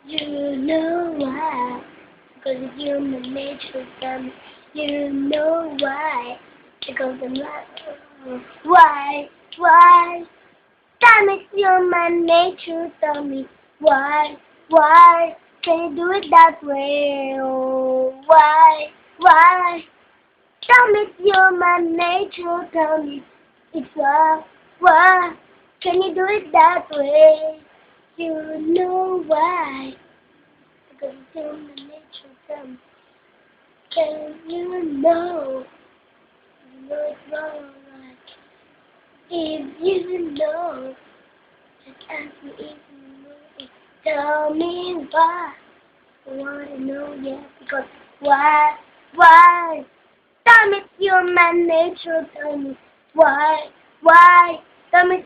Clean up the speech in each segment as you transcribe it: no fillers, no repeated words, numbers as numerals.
You know why? Because it's human nature, tell me. You know why? Because I'm like, why? Why? Damn it, human nature, tell me. Why? Why? Can you do it that way? Oh, why? Why? Damn it, human nature, tell me. It's why? Can you do it that way? You know why? Because it's human nature, tell me. Can you know? You know it's wrong, right? If you know, just ask me if you know it. Tell me why. I wanna know, yeah, because why? Why? Damn it, human nature, tell me why? Why? Tell me,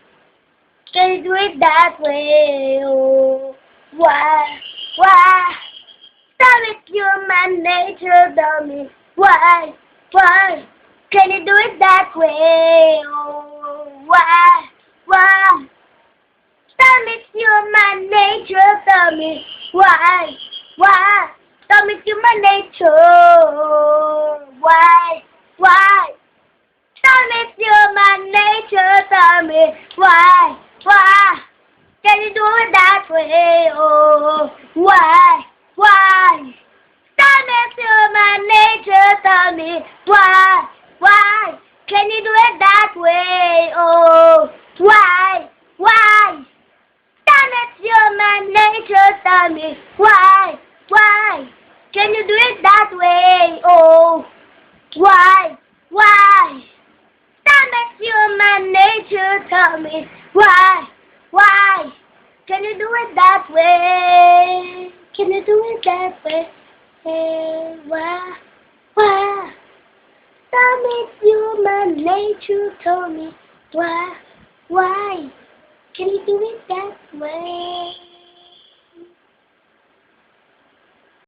can you do it that way? Oh, why? Why? Damn it, human nature, tell me why? Why? Can you do it that way? Oh, why? Why? Damn it, human nature, tell me why? Why? Tell me human nature, why? Why? Tell me human nature, tell me why? Why? Can you do it that way? Oh, why? Why? Tell me human nature, tell me why? Why? Can you do it that way? Oh, why? Why? Damn it, human nature, tell me why? Why? Can you do it that way? Oh, why? Why? Damn it, human nature, tell me why? Why? Can you do it that way? Can you do it that way? Hey, why? Why? Damn it, human nature, tell me why? Why? Can you do it that way?